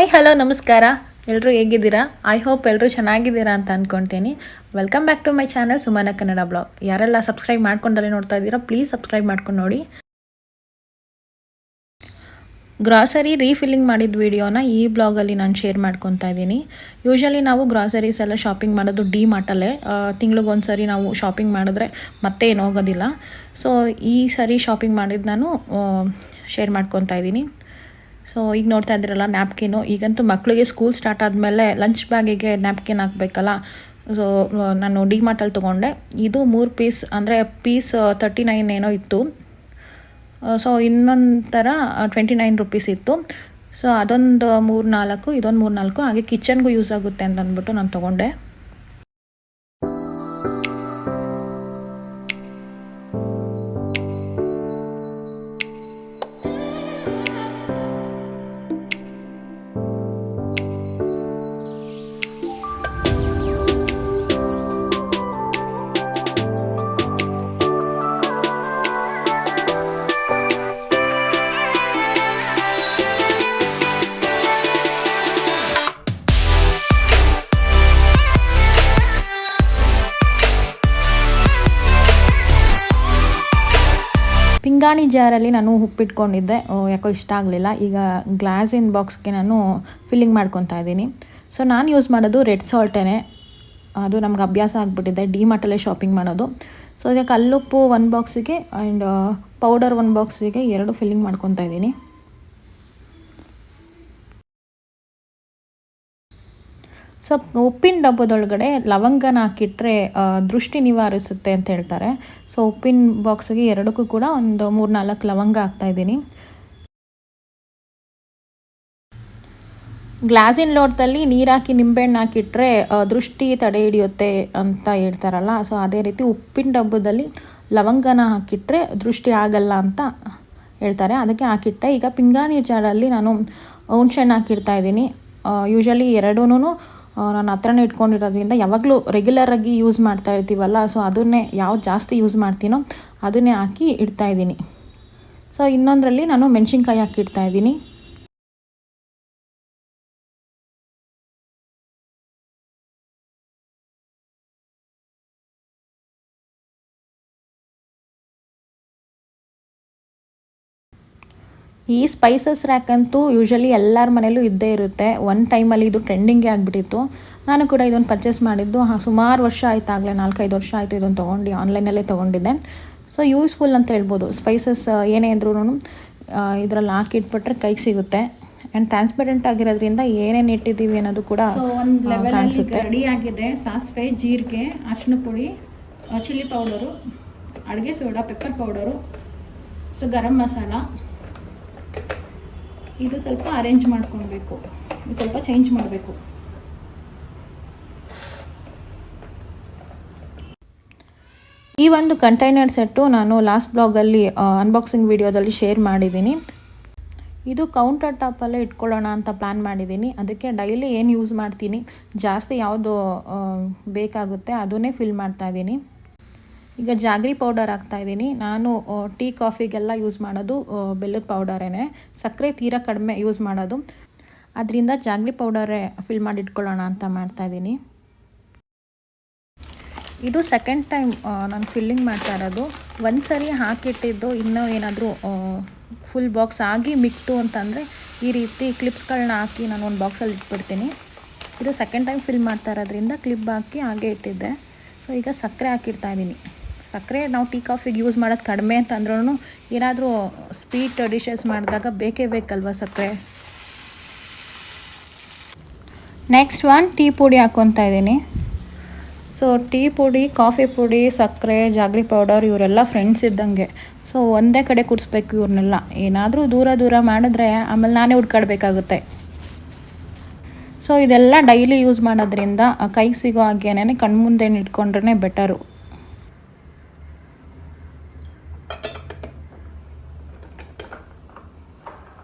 Hi hello ನಮಸ್ಕಾರ. ಎಲ್ಲರೂ ಹೇಗಿದ್ದೀರಾ? ಐ ಹೋಪ್ ಎಲ್ಲರೂ ಚೆನ್ನಾಗಿದ್ದೀರಾ ಅಂತ ಅಂದ್ಕೊಳ್ತೀನಿ. Welcome back to my channel Sumana Kannada blog. ಯಾರೆಲ್ಲ ಸಬ್ಸ್ಕ್ರೈಬ್ ಮಾಡ್ಕೊಂಡಲ್ಲೇ ನೋಡ್ತಾ ಇದ್ದೀರಾ ಪ್ಲೀಸ್ ಸಬ್ಸ್ಕ್ರೈಬ್ ಮಾಡ್ಕೊಂಡು ನೋಡಿ. ಗ್ರಾಸರಿ ರೀಫಿಲ್ಲಿಂಗ್ ಮಾಡಿದ ವಿಡಿಯೋನ ಈ ಬ್ಲಾಗಲ್ಲಿ ನಾನು ಶೇರ್ ಮಾಡ್ಕೊತಾ ಇದ್ದೀನಿ. ಯೂಶ್ವಲಿ ನಾವು ಗ್ರಾಸರೀಸ್ ಎಲ್ಲ ಶಾಪಿಂಗ್ ಮಾಡೋದು ಡಿ ಮಾರ್ಟಲ್ಲೇ. ತಿಂಗಳಿಗೊಂದು ಸರಿ ನಾವು ಶಾಪಿಂಗ್ ಮಾಡಿದ್ರೆ ಮತ್ತೆ ಏನು ಹೋಗೋದಿಲ್ಲ. ಸೊ ಈ ಸರಿ ಶಾಪಿಂಗ್ ಮಾಡಿದ್ದು ನಾನು ಶೇರ್ ಮಾಡ್ಕೊತಾ ಇದ್ದೀನಿ. ಸೊ ಈಗ ನೋಡ್ತಾ ಇದ್ದೀರಲ್ಲ ನ್ಯಾಪ್ಕಿನು. ಈಗಂತೂ ಮಕ್ಕಳಿಗೆ ಸ್ಕೂಲ್ ಸ್ಟಾರ್ಟ್ ಆದಮೇಲೆ ಲಂಚ್ ಬ್ಯಾಗಿಗೆ ನ್ಯಾಪ್ಕಿನ್ ಹಾಕಬೇಕಲ್ಲ. ಸೊ ನಾನು ಡಿ ಮಾರ್ಟಲ್ಲಿ ತೊಗೊಂಡೆ. ಇದು 3 ಪೀಸ್ ಅಂದರೆ ಪೀಸ್ 39 ಏನೋ ಇತ್ತು. ಸೊ ಇನ್ನೊಂದು ಥರ 29 ರುಪೀಸ್ ಇತ್ತು. ಸೊ ಅದೊಂದು 3-4 ಇದೊಂದು 3-4 ಹಾಗೆ ಕಿಚನ್ಗೂ ಯೂಸ್ ಆಗುತ್ತೆ ಅಂತ ಅಂದ್ಬಿಟ್ಟು ನಾನು ತೊಗೊಂಡೆ. ಪಿಂಗಾಣಿ ಜಾರಲ್ಲಿ ನಾನು ಉಪ್ಪಿಟ್ಕೊಂಡಿದ್ದೆ. ಯಾಕೋ ಇಷ್ಟ ಆಗಲಿಲ್ಲ. ಈಗ ಗ್ಲಾಸಿನ ಬಾಕ್ಸ್ಗೆ ನಾನು ಫಿಲ್ಲಿಂಗ್ ಮಾಡ್ಕೊತಾ ಇದ್ದೀನಿ. ಸೊ ನಾನು ಯೂಸ್ ಮಾಡೋದು ರೆಡ್ ಸಾಲ್ಟೇ. ಅದು ನಮ್ಗೆ ಅಭ್ಯಾಸ ಆಗಿಬಿಟ್ಟಿದೆ ಡಿ ಮಾರ್ಟಲ್ಲೇ ಶಾಪಿಂಗ್ ಮಾಡೋದು. ಸೊ ಈಗ ಕಲ್ಲುಪ್ಪು 1 ಬಾಕ್ಸಿಗೆ ಆ್ಯಂಡ್ ಪೌಡರ್ 1 ಬಾಕ್ಸಿಗೆ 2 ಫಿಲ್ಲಿಂಗ್ ಮಾಡ್ಕೊತಾ ಇದ್ದೀನಿ. ಸೊ ಉಪ್ಪಿನ ಡಬ್ಬದೊಳಗಡೆ ಲವಂಗನ ಹಾಕಿಟ್ರೆ ದೃಷ್ಟಿ ನಿವಾರಿಸುತ್ತೆ ಅಂತ ಹೇಳ್ತಾರೆ. ಸೊ ಉಪ್ಪಿನ ಬಾಕ್ಸಿಗೆ 2ಕ್ಕೂ ಕೂಡ ಒಂದು 3-4 ಲವಂಗ ಹಾಕ್ತಾಯಿದ್ದೀನಿ. ಗ್ಲಾಸಿನ ಲೋಟದಲ್ಲಿ ನೀರು ಹಾಕಿ ನಿಂಬೆಹಣ್ಣು ಹಾಕಿಟ್ರೆ ದೃಷ್ಟಿ ತಡೆ ಹಿಡಿಯುತ್ತೆ ಅಂತ ಹೇಳ್ತಾರಲ್ಲ. ಸೊ ಅದೇ ರೀತಿ ಉಪ್ಪಿನ ಡಬ್ಬದಲ್ಲಿ ಲವಂಗನ ಹಾಕಿಟ್ರೆ ದೃಷ್ಟಿ ಆಗಲ್ಲ ಅಂತ ಹೇಳ್ತಾರೆ. ಅದಕ್ಕೆ ಹಾಕಿಟ್ಟೆ. ಈಗ ಪಿಂಗಾಣಿ ಜಾರಲ್ಲಿ ನಾನು ಹುಣ್ಸೆಹಣ್ಣು ಹಾಕಿಡ್ತಾಯಿದ್ದೀನಿ. ಯೂಶ್ವಲಿ ಎರಡೂ ನಾನು ಹತ್ರನೇ ಇಟ್ಕೊಂಡಿರೋದ್ರಿಂದ ಯಾವಾಗಲೂ ರೆಗ್ಯುಲರಾಗಿ ಯೂಸ್ ಮಾಡ್ತಾ ಇರ್ತೀವಲ್ಲ. ಸೊ ಅದನ್ನೇ ಯಾವ್ದು ಜಾಸ್ತಿ ಯೂಸ್ ಮಾಡ್ತೀನೋ ಅದನ್ನೇ ಹಾಕಿ ಇಡ್ತಾಯಿದ್ದೀನಿ. ಸೊ ಇನ್ನೊಂದರಲ್ಲಿ ನಾನು ಮೆಣಸಿನ್ಕಾಯಿ ಹಾಕಿಡ್ತಾಯಿದ್ದೀನಿ. ಈ ಸ್ಪೈಸಸ್ ರ್ಯಾಕ್ ಅಂತೂ ಯೂಶ್ವಲಿ ಎಲ್ಲರ ಮನೇಲೂ ಇದ್ದೇ ಇರುತ್ತೆ. ಒಂದು ಟೈಮಲ್ಲಿ ಇದು ಟ್ರೆಂಡಿಂಗೇ ಆಗಿಬಿಟ್ಟಿತ್ತು. ನಾನು ಕೂಡ ಇದನ್ನು ಪರ್ಚೇಸ್ ಮಾಡಿದ್ದು ಸುಮಾರು ವರ್ಷ ಆಯ್ತು. ಆಗಲೇ 4-5 ವರ್ಷ ಆಯಿತು ಇದನ್ನು ತೊಗೊಂಡು. ಆನ್ಲೈನಲ್ಲೇ ತೊಗೊಂಡಿದ್ದೆ. ಸೊ ಯೂಸ್ಫುಲ್ ಅಂತ ಹೇಳ್ಬೋದು. ಸ್ಪೈಸಸ್ ಏನೇ ಇದ್ರೂ ಇದರಲ್ಲಿ ಹಾಕಿಟ್ಬಿಟ್ರೆ ಕೈಗೆ ಸಿಗುತ್ತೆ. ಆ್ಯಂಡ್ ಟ್ರಾನ್ಸ್ಪರೆಂಟ್ ಆಗಿರೋದ್ರಿಂದ ಏನೇನು ಇಟ್ಟಿದ್ದೀವಿ ಅನ್ನೋದು ಕೂಡ ಕಾಣಿಸುತ್ತೆ. ರೆಡಿ ಆಗಿದೆ ಸಾಸಿವೆ, ಜೀರಿಗೆ, ಅರಿಶಿನ ಪುಡಿ, ಚಿಲ್ಲಿ ಪೌಡರು, ಅಡುಗೆ soda, pepper powder, so garam masala. ಇದು ಸ್ವಲ್ಪ ಅರೇಂಜ್ ಮಾಡ್ಕೊಳ್ಬೇಕು. ಇದು ಸ್ವಲ್ಪ ಚೇಂಜ್ ಮಾಡಬೇಕು. ಈ ಒಂದು ಕಂಟೈನರ್ ಸೆಟ್ಟು ನಾನು ಲಾಸ್ಟ್ ಬ್ಲಾಗಲ್ಲಿ ಅನ್ಬಾಕ್ಸಿಂಗ್ ವಿಡಿಯೋದಲ್ಲಿ ಶೇರ್ ಮಾಡಿದ್ದೀನಿ. ಇದು ಕೌಂಟರ್ ಟಾಪಲ್ಲೇ ಇಟ್ಕೊಳ್ಳೋಣ ಅಂತ ಪ್ಲ್ಯಾನ್ ಮಾಡಿದ್ದೀನಿ. ಅದಕ್ಕೆ ಡೈಲಿ ಏನು ಯೂಸ್ ಮಾಡ್ತೀನಿ, ಜಾಸ್ತಿ ಯಾವುದು ಬೇಕಾಗುತ್ತೆ ಅದನ್ನೇ ಫಿಲ್ ಮಾಡ್ತಾಯಿದ್ದೀನಿ. ಈಗ ಜಾಗ್ರಿ ಪೌಡರ್ ಹಾಕ್ತಾಯಿದ್ದೀನಿ. ನಾನು ಟೀ ಕಾಫಿಗೆಲ್ಲ ಯೂಸ್ ಮಾಡೋದು ಬೆಲ್ಲದ ಪೌಡರೇ. ಸಕ್ಕರೆ ತೀರಾ ಕಡಿಮೆ ಯೂಸ್ ಮಾಡೋದು. ಅದರಿಂದ ಜಾಗ್ರಿ ಪೌಡರೇ ಫಿಲ್ ಮಾಡಿ ಇಟ್ಕೊಳ್ಳೋಣ ಅಂತ ಮಾಡ್ತಾಯಿದ್ದೀನಿ. ಇದು ಸೆಕೆಂಡ್ ಟೈಮ್ ನಾನು ಫಿಲ್ಲಿಂಗ್ ಮಾಡ್ತಾ ಇರೋದು. ಒಂದು ಸರಿ ಹಾಕಿಟ್ಟಿದ್ದು ಇನ್ನೂ ಏನಾದರೂ ಫುಲ್ ಬಾಕ್ಸ್ ಆಗಿ ಮಿಕ್ತು ಅಂತಂದರೆ ಈ ರೀತಿ ಕ್ಲಿಪ್ಸ್ಗಳನ್ನ ಹಾಕಿ ನಾನು ಒಂದು ಬಾಕ್ಸಲ್ಲಿ ಇಟ್ಬಿಡ್ತೀನಿ. ಇದು ಸೆಕೆಂಡ್ ಟೈಮ್ ಫಿಲ್ ಮಾಡ್ತಾ ಇರೋದ್ರಿಂದ ಕ್ಲಿಪ್ ಹಾಕಿ ಹಾಗೆ ಇಟ್ಟಿದ್ದೆ. ಸೊ ಈಗ ಸಕ್ಕರೆ ಹಾಕಿಡ್ತಾಯಿದ್ದೀನಿ. ಸಕ್ಕರೆ ನಾವು ಟೀ ಕಾಫಿಗೆ ಯೂಸ್ ಮಾಡೋದು ಕಡಿಮೆ ಅಂತಂದ್ರೂ ಏನಾದರೂ ಸ್ವೀಟ್ ಡಿಶಸ್ ಮಾಡಿದಾಗ ಬೇಕೇ ಬೇಕಲ್ವ ಸಕ್ಕರೆ. ನೆಕ್ಸ್ಟ್ ಟೀ ಪುಡಿ ಹಾಕ್ಕೊತಾ ಇದ್ದೀನಿ. ಸೊ ಟೀ ಪುಡಿ, ಕಾಫಿ ಪುಡಿ, ಸಕ್ಕರೆ, ಜಾಗ್ರಿ ಪೌಡರ್ ಇವರೆಲ್ಲ ಫ್ರೆಂಡ್ಸ್ ಇದ್ದಂಗೆ. ಸೊ ಒಂದೇ ಕಡೆ ಕೂರಿಸ್ಬೇಕು ಇವ್ರನ್ನೆಲ್ಲ. ಏನಾದರೂ ದೂರ ಮಾಡಿದ್ರೆ ಆಮೇಲೆ ನಾನೇ ಹುಡ್ಕಾಡಬೇಕಾಗುತ್ತೆ. ಸೊ ಇದೆಲ್ಲ ಡೈಲಿ ಯೂಸ್ ಮಾಡೋದ್ರಿಂದ ಕೈಗೆ ಸಿಗೋ ಹಾಗೇನೆ ಕಣ್ಮುಂದೆ ಇಟ್ಕೊಂಡ್ರೆ ಬೆಟರು.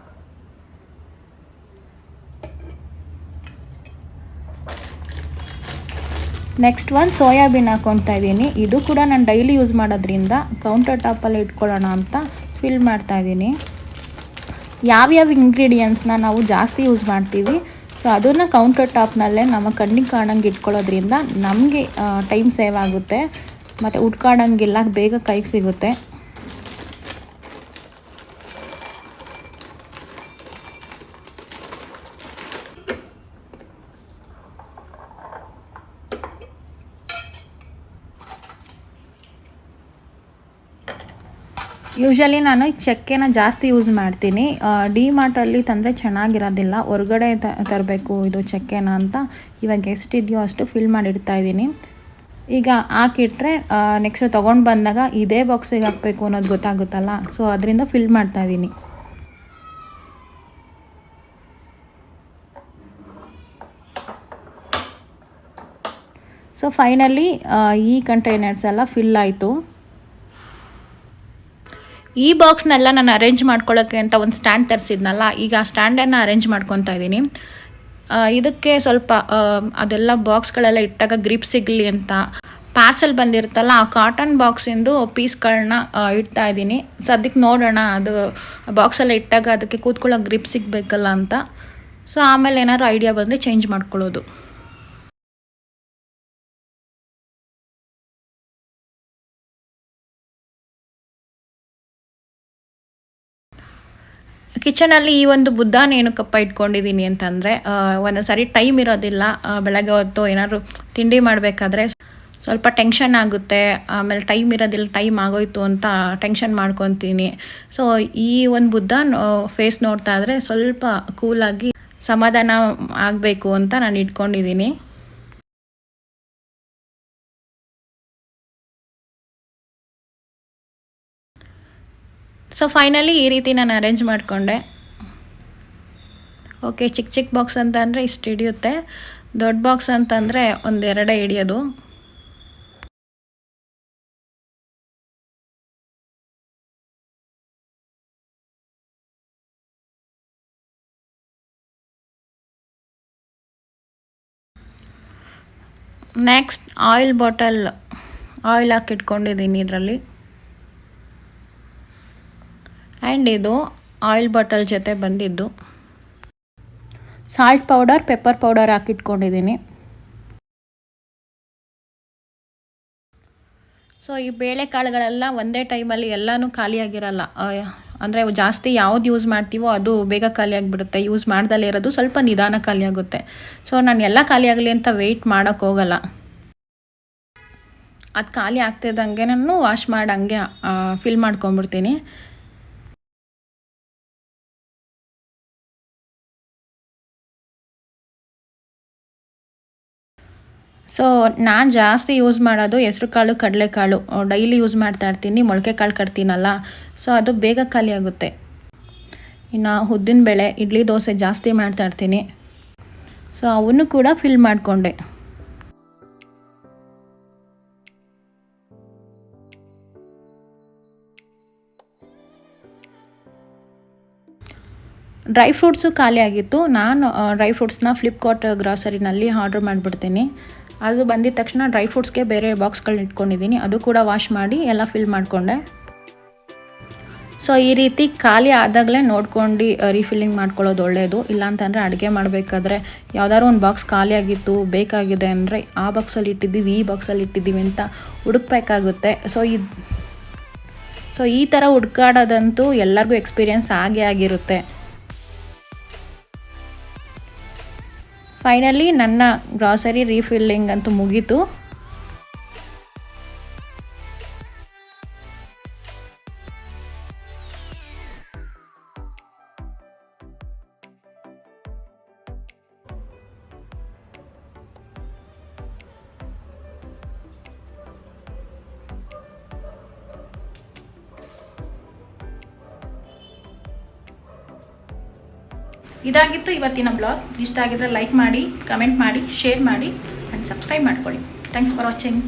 ನೆಕ್ಸ್ಟ್ ಸೋಯಾಬೀನ್ ಹಾಕ್ಕೊತಾ ಇದ್ದೀನಿ. ಇದು ಕೂಡ ನಾನು ಡೈಲಿ ಯೂಸ್ ಮಾಡೋದ್ರಿಂದ ಕೌಂಟರ್ ಟಾಪಲ್ಲಿ ಇಟ್ಕೊಳ್ಳೋಣ ಅಂತ ಫಿಲ್ ಮಾಡ್ತಾಯಿದ್ದೀನಿ. ಯಾವ್ಯಾವ ಇಂಗ್ರೀಡಿಯೆಂಟ್ಸ್ನ ನಾವು ಜಾಸ್ತಿ ಯೂಸ್ ಮಾಡ್ತೀವಿ ಸೊ ಅದನ್ನು ಕೌಂಟರ್ ಟಾಪ್ನಲ್ಲೇ ನಮ್ಮ ಕಣ್ಣಿಗೆ ಕಾಣಂಗೆ ಇಟ್ಕೊಳ್ಳೋದ್ರಿಂದ ನಮಗೆ ಟೈಮ್ ಸೇವ್ ಆಗುತ್ತೆ ಮತ್ತು ಉಟ್ಕಾಡಂಗಿಲ್ಲ, ಬೇಗ ಕೈಗೆ ಸಿಗುತ್ತೆ. ಯೂಶಲಿ ನಾನು ಚಕ್ಕೆನ ಜಾಸ್ತಿ ಯೂಸ್ ಮಾಡ್ತೀನಿ. ಡಿ ಮಾರ್ಟಲ್ಲಿ ತಂದರೆ ಚೆನ್ನಾಗಿರೋದಿಲ್ಲ, ಹೊರಗಡೆ ತರಬೇಕು ಇದು ಚಕ್ಕೆನ ಅಂತ ಇವಾಗ ಎಷ್ಟಿದೆಯೋ ಅಷ್ಟು ಫಿಲ್ ಮಾಡಿಡ್ತಾ ಇದ್ದೀನಿ. ಈಗ ಹಾಕಿಟ್ರೆ ನೆಕ್ಸ್ಟ್ ತೊಗೊಂಡು ಬಂದಾಗ ಇದೇ ಬಾಕ್ಸಿಗೆ ಹಾಕಬೇಕು ಅನ್ನೋದು ಗೊತ್ತಾಗುತ್ತಲ್ಲ, ಸೊ ಅದರಿಂದ ಫಿಲ್ ಮಾಡ್ತಾಯಿದ್ದೀನಿ. ಸೊ ಫೈನಲಿ ಈ ಕಂಟೈನರ್ಸ್ ಎಲ್ಲ ಫಿಲ್ ಆಯಿತು. ಈ ಬಾಕ್ಸ್ನೆಲ್ಲ ನಾನು ಅರೇಂಜ್ ಮಾಡ್ಕೊಳ್ಳೋಕ್ಕೆ ಅಂತ ಒಂದು ಸ್ಟ್ಯಾಂಡ್ ತರಿಸಿದ್ನಲ್ಲ, ಈಗ ಆ ಸ್ಟ್ಯಾಂಡನ್ನು ಅರೇಂಜ್ ಮಾಡ್ಕೊತಾ ಇದ್ದೀನಿ. ಇದಕ್ಕೆ ಸ್ವಲ್ಪ ಅದೆಲ್ಲ ಬಾಕ್ಸ್ಗಳೆಲ್ಲ ಇಟ್ಟಾಗ ಗ್ರಿಪ್ ಸಿಗಲಿ ಅಂತ ಪಾರ್ಸೆಲ್ ಬಂದಿರುತ್ತಲ್ಲ, ಆ ಕಾಟನ್ ಬಾಕ್ಸಿಂದು ಪೀಸ್ಗಳನ್ನ ಇಡ್ತಾ ಇದ್ದೀನಿ. ಸದ್ಯಕ್ಕೆ ನೋಡೋಣ, ಅದು ಬಾಕ್ಸೆಲ್ಲ ಇಟ್ಟಾಗ ಅದಕ್ಕೆ ಕೂತ್ಕೊಳ್ಳೋ ಗ್ರಿಪ್ ಸಿಗಬೇಕಲ್ಲ ಅಂತ. ಸೊ ಆಮೇಲೆ ಏನಾದ್ರು ಐಡಿಯಾ ಬಂದರೆ ಚೇಂಜ್ ಮಾಡ್ಕೊಳ್ಳೋದು. ಕಿಚನಲ್ಲಿ ಈ ಒಂದು ಬುದ್ಧಾನ ಏನಕ್ಕಪ್ಪ ಇಟ್ಕೊಂಡಿದ್ದೀನಿ ಅಂತಂದರೆ, ಒಂದೊಂದು ಸಾರಿ ಟೈಮ್ ಇರೋದಿಲ್ಲ, ಬೆಳಗ್ಗೆ ಹೊತ್ತು ಏನಾದ್ರು ತಿಂಡಿ ಮಾಡಬೇಕಾದ್ರೆ ಸ್ವಲ್ಪ ಟೆನ್ಷನ್ ಆಗುತ್ತೆ, ಆಮೇಲೆ ಟೈಮ್ ಇರೋದಿಲ್ಲ, ಟೈಮ್ ಆಗೋಯ್ತು ಅಂತ ಟೆನ್ಷನ್ ಮಾಡ್ಕೊತೀನಿ. ಸೊ ಈ ಒಂದು ಬುದ್ಧ ಫೇಸ್ ನೋಡ್ತಾ ಇದ್ರೆ ಸ್ವಲ್ಪ ಕೂಲಾಗಿ ಸಮಾಧಾನ ಆಗಬೇಕು ಅಂತ ನಾನು ಇಟ್ಕೊಂಡಿದ್ದೀನಿ. ಸೊ ಫೈನಲಿ ಈ ರೀತಿ ನಾನು ಅರೇಂಜ್ ಮಾಡಿಕೊಂಡೆ. ಓಕೆ, ಚಿಕ್ಕ ಚಿಕ್ಕ ಬಾಕ್ಸ್ ಅಂತ ಅಂದರೆ ಇಷ್ಟು ಹಿಡಿಯುತ್ತೆ, ದೊಡ್ಡ ಬಾಕ್ಸ್ ಅಂತಂದರೆ ಒಂದೆರಡೇ ಹಿಡಿಯೋದು. ನೆಕ್ಸ್ಟ್ ಆಯಿಲ್ ಬಾಟಲ್, ಆಯಿಲ್ ಹಾಕಿಟ್ಕೊಂಡಿದ್ದೀನಿ ಇದರಲ್ಲಿ. ಆ್ಯಂಡ್ ಇದು ಆಯಿಲ್ ಬಾಟಲ್ ಜೊತೆ ಬಂದಿದ್ದು ಸಾಲ್ಟ್ ಪೌಡರ್, ಪೆಪ್ಪರ್ ಪೌಡರ್ ಹಾಕಿಟ್ಕೊಂಡಿದ್ದೀನಿ. ಸೊ ಈ ಬೇಳೆಕಾಳುಗಳೆಲ್ಲ ಒಂದೇ ಟೈಮಲ್ಲಿ ಎಲ್ಲನೂ ಖಾಲಿಯಾಗಿರಲ್ಲ, ಅಂದರೆ ಜಾಸ್ತಿ ಯಾವ್ದು ಯೂಸ್ ಮಾಡ್ತೀವೋ ಅದು ಬೇಗ ಖಾಲಿಯಾಗಿಬಿಡುತ್ತೆ, ಯೂಸ್ ಮಾಡ್ದಲೇ ಇರೋದು ಸ್ವಲ್ಪ ನಿಧಾನ ಖಾಲಿಯಾಗುತ್ತೆ. ಸೊ ನಾನು ಎಲ್ಲ ಖಾಲಿಯಾಗಲಿ ಅಂತ ವೆಯ್ಟ್ ಮಾಡೋಕ್ಕೆ ಹೋಗಲ್ಲ, ಅದು ಖಾಲಿ ಆಗ್ತಿದ್ದಂಗೆ ನಾನು ವಾಶ್ ಮಾಡಂಗೆ ಫಿಲ್ ಮಾಡ್ಕೊಂಬಿಡ್ತೀನಿ. ಸೊ ನಾನು ಜಾಸ್ತಿ ಯೂಸ್ ಮಾಡೋದು ಹೆಸ್ರುಕಾಳು, ಕಡಲೆಕಾಳು ಡೈಲಿ ಯೂಸ್ ಮಾಡ್ತಾ ಇರ್ತೀನಿ. ಮೊಳಕೆ ಕಾಳು ಕಟ್ತೀನಲ್ಲ, ಸೊ ಅದು ಬೇಗ ಖಾಲಿ ಆಗುತ್ತೆ. ಇನ್ನು ಉದ್ದಿನಬೇಳೆ, ಇಡ್ಲಿ, ದೋಸೆ ಜಾಸ್ತಿ ಮಾಡ್ತಾ ಇರ್ತೀನಿ. ಸೊ ಅವನ್ನು ಕೂಡ ಫಿಲ್ ಮಾಡಿಕೊಂಡೆ. ಡ್ರೈ ಫ್ರೂಟ್ಸು ಖಾಲಿ ಆಗಿತ್ತು. ನಾನು ಡ್ರೈ ಫ್ರೂಟ್ಸ್ನ ಫ್ಲಿಪ್ಕಾರ್ಟ್ ಗ್ರಾಸರಿನಲ್ಲಿ ಆರ್ಡ್ರ್ ಮಾಡಿಬಿಡ್ತೀನಿ. ಅದು ಬಂದಿದ ತಕ್ಷಣ ಡ್ರೈ ಫ್ರೂಟ್ಸ್ಗೆ ಬೇರೆ ಬಾಕ್ಸ್ಗಳನ್ನ ಇಟ್ಕೊಂಡಿದ್ದೀನಿ, ಅದು ಕೂಡ ವಾಶ್ ಮಾಡಿ ಎಲ್ಲ ಫಿಲ್ ಮಾಡಿಕೊಂಡೆ. ಸೊ ಈ ರೀತಿ ಖಾಲಿ ಆದಾಗಲೇ ನೋಡ್ಕೊಂಡು ರೀಫಿಲ್ಲಿಂಗ್ ಮಾಡ್ಕೊಳ್ಳೋದು ಒಳ್ಳೆಯದು. ಇಲ್ಲಾಂತಂದರೆ ಅಡುಗೆ ಮಾಡಬೇಕಾದ್ರೆ ಯಾವುದಾದ್ರು ಒಂದು ಬಾಕ್ಸ್ ಖಾಲಿಯಾಗಿತ್ತು, ಬೇಕಾಗಿದೆ ಅಂದರೆ ಆ ಬಾಕ್ಸಲ್ಲಿ ಇಟ್ಟಿದ್ದೀವಿ, ಈ ಬಾಕ್ಸಲ್ಲಿ ಇಟ್ಟಿದ್ದೀವಿ ಅಂತ ಹುಡುಕ್ಬೇಕಾಗುತ್ತೆ. ಸೊ ಈ ಥರ ಹುಡ್ಕಾಡೋದಂತೂ ಎಲ್ಲರಿಗೂ ಎಕ್ಸ್ಪೀರಿಯೆನ್ಸ್ ಆಗಿರುತ್ತೆ. ಫೈನಲಿ ನನ್ನ ಗ್ರಾಸರಿ ರೀಫಿಲ್ಲಿಂಗ್ ಅಂತೂ ಮುಗೀತು. ಇದಾಗಿತ್ತು ಇವತ್ತಿನ ಬ್ಲಾಗ್. ಇಷ್ಟ ಆಗಿದ್ರೆ ಲೈಕ್ ಮಾಡಿ, ಕಮೆಂಟ್ ಮಾಡಿ, ಶೇರ್ ಮಾಡಿ ಆ್ಯಂಡ್ ಸಬ್ಸ್ಕ್ರೈಬ್ ಮಾಡ್ಕೊಳ್ಳಿ. Thanks for watching.